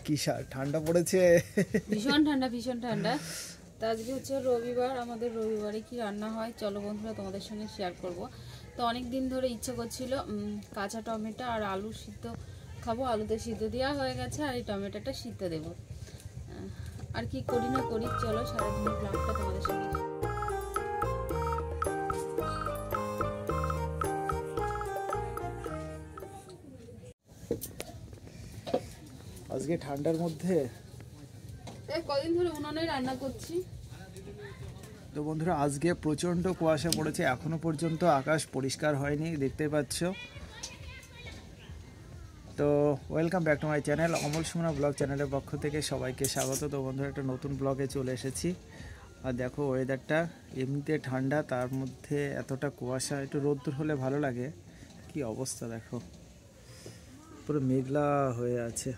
কি ঠান্ডা পড়েছে, ভীষণ ঠান্ডা ভীষণ ঠান্ডা। তা আজকে হচ্ছে রবিবার, আমাদের রবিবারে কি রান্না হয় চলো বন্ধুরা তোমাদের সঙ্গে শেয়ার করব। তো অনেক দিন ধরে ইচ্ছে করছিল কাঁচা টমেটো আর আলু সিদ্ধ খাবো, আলুতে সিদ্ধ দেওয়া হয়ে গেছে আর এই টমেটোটা সিদ্ধ দেবো। আর কি করি না করি, চলো সারাদিনের ব্লগটা তোমাদের সঙ্গে। আজকে ঠান্ডার মধ্যে কদিন ধরে উনানে রান্না করছি। তো বন্ধুরা আজকে প্রচণ্ড কুয়াশা পড়েছে, এখনো পর্যন্ত আকাশ পরিষ্কার হয়নি, দেখতে পাচ্ছ। তো welcome back to my channel, Amal Sumana blog চ্যানেলের পক্ষ থেকে সবাইকে স্বাগত। তো বন্ধুরা একটা নতুন ব্লগে চলে এসেছি। আর দেখো ওয়েদারটা এমনিতে ঠান্ডা, তার মধ্যে এতটা কুয়াশা, একটু রোদ্দুর হলে ভালো লাগে। কি অবস্থা দেখো, পুরো মেঘলা হয়ে আছে।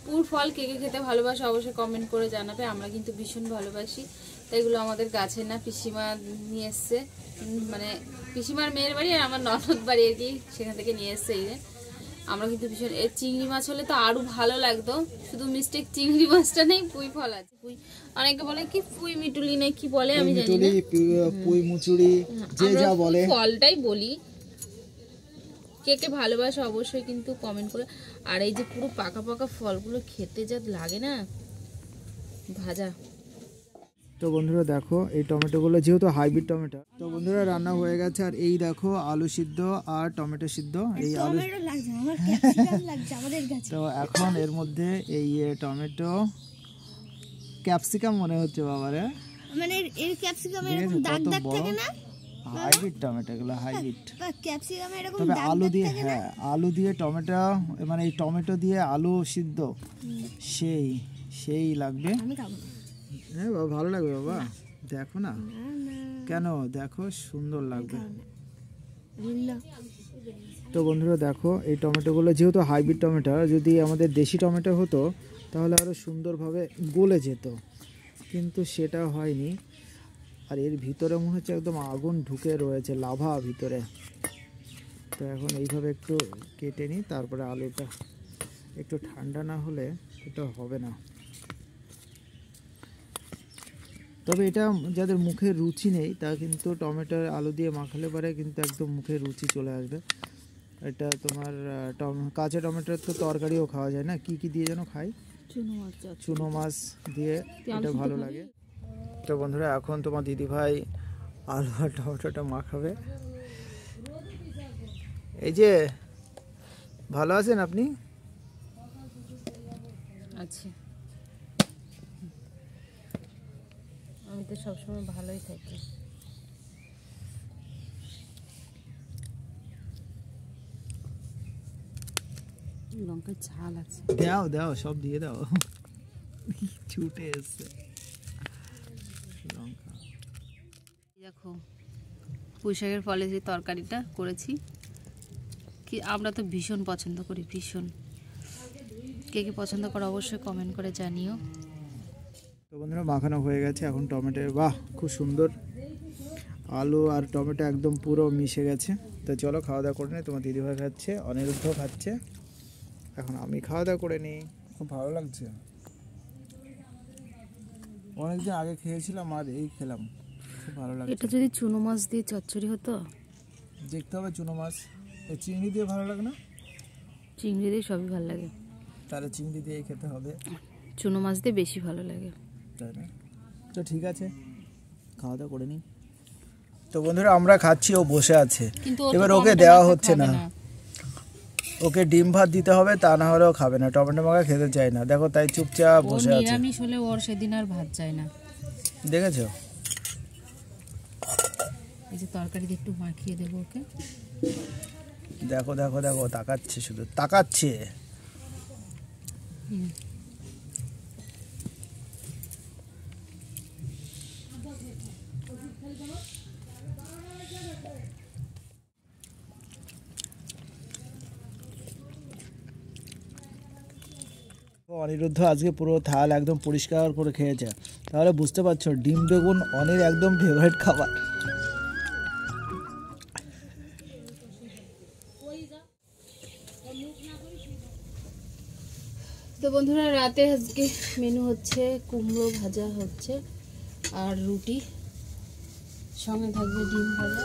পুর ফল কে কে খেতে ভালোবাসে অবশ্যই কমেন্ট করে জানাবে। আমরা কিন্তু ভীষণ ভালোবাসি। তো এগুলো আমাদের গাছের না, পিসিমা নিয়ে এসছে, মানে পিসিমার মেয়ের বাড়ি আর আমার ননদ বাড়ি আর কি, সেখান থেকে নিয়ে এসছে। এই আমরা কিন্তু ভীষণ, এর চিংড়ি মাছ হলে তো আরো ভালো লাগতো, শুধু মিস্টেক চিংড়ি মাছটা নেই, পুঁই ফল আছে। পুঁই অনেকে বলে কি পুঁই মিটুলি না কি বলে, আমি জানি না, পুঁই মুচুরি যে যা বলে, ফলটাই বলি। কে কে ভালোবাসে অবশ্যই কিন্তু কমেন্ট করে। আর এই যে পুরো পাকা পাকা ফলগুলো খেতে যা লাগে না ভাজা। তো বন্ধুরা দেখো এই টমেটোগুলো যেহেতু হাইব্রিড টমেটো, তো বন্ধুরা রান্না হয়ে গেছে। আর এই দেখো আলু সিদ্ধ আর টমেটো সিদ্ধ, এই আলু তো এখন এর মধ্যে এই টমেটো ক্যাপসিকাম মনে হচ্ছে বাবারে, মানে এর ক্যাপসিকাম এরকম দাগ দাগ থাকে না, হাইব্রিড টমেটো গুলো হাইব্রিড। ক্যাপসিকাম এরকম তবে দাগ আলু দাগ দিয়ে, থাকে না? হ্যাঁ আলু দিয়ে টমেটো, মানে এই টমেটো দিয়ে আলু সিদ্ধ সেই সেই লাগবে। আমি খাবো না। হ্যাঁ বাবা ভালো লাগবে বাবা, দেখো না কেন, দেখো সুন্দর লাগবে। তো বন্ধুরা দেখো এই টমেটোগুলো যেহেতু হাইব্রিড টমেটো, যদি আমাদের দেশি টমেটো হতো তাহলে আরও সুন্দরভাবে গলে যেত, কিন্তু সেটা হয়নি। আর এর ভিতরে মনে হচ্ছে একদম আগুন ঢুকে রয়েছে, লাভা ভিতরে। তো এখন এইভাবে একটু কেটে নিই, তারপরে আলুটা একটু ঠান্ডা না হলে এটা হবে না। তবে এটা যাদের মুখে রুচি নেই তা কিন্তু টমেটো আলু দিয়ে মাখালে পরে কিন্তু একদম মুখে রুচি চলে আসবে। এটা তোমার কাঁচা টমেটোর তো তরকারিও খাওয়া যায় না, কি কি দিয়ে যেন খাই, চুনো মাছ দিয়ে, এটা ভালো লাগে। তো বন্ধুরা এখন তোমার দিদিভাই আলু আর টমেটোটা মাখাবে। এই যে ভালো আছেন আপনি? আচ্ছা, আমি তো সবসময় ভালোই থাকি। লঙ্কার ঝাল আছে, দাও দাও সব দিয়ে দাও, ছুটে এসছে লঙ্কা। দেখো পুঁই শাকের ফলে যে তরকারিটা করেছি, কি আমরা তো ভীষণ পছন্দ করি, ভীষণ। কে কে পছন্দ করো অবশ্যই কমেন্ট করে জানিও। তো বন্ধুরা মাখানো হয়ে গেছে, এখন টমেটো, বাহ খুব সুন্দর, আলু আর টমেটো একদম পুরো মিশে গেছে। তো চলো খাওয়া দাওয়া করে নিই। তোমার দিদিভাই খাচ্ছে, অনিরুদ্ধ খাচ্ছে, এখন আমি খাওয়া দাওয়া করে নিই। খুব ভালো লাগছে, অনেকদিন আগে খেয়েছিলাম আর এই খেলাম, খুব ভালো লাগছে। এটা যদি চুনো মাছ দিয়ে চচ্চড়ি হতো, দেখতে হবে চুনো মাছ, এই চিংড়ি দিয়ে ভালো লাগে না? চিংড়ি দিয়ে সবই ভালো লাগে, তাহলে চিংড়ি দিয়ে খেতে হবে, চুনো মাছ দিয়ে বেশি ভালো লাগে, তাই না? তো ঠিক আছে খাওয়া দাওয়া করে নিই। তো বন্ধুরা আমরা খাচ্ছি, ও বসে আছে, এবার ওকে দেওয়া হচ্ছে না, ওকে ডিম ভাত দিতে হবে, তা না হলেও খাবে না, টমেটো মাখা খেতে চায় না, দেখো তাই চুপচাপ বসে আছে। নিরামিষ হলে ওর সেদিন আর ভাত চায় না, দেখেছো? এই যে তরকারি দিয়ে একটু মাখিয়ে দেবো ওকে, দেখো দেখো দেখো তাকাচ্ছে, শুধু তাকাচ্ছে। অনিরুদ্ধ আজকে পুরো থাল একদম পরিষ্কার করে খেয়েছে, তাহলে বুঝতে পারছো ডিম বেগুন অনির একদম ফেভারিট খাবার। তো বন্ধুরা রাতে আজকে মেনু হচ্ছে কুমড়ো ভাজা হচ্ছে আর রুটি, সঙ্গে থাকবে ডিম ভাজা।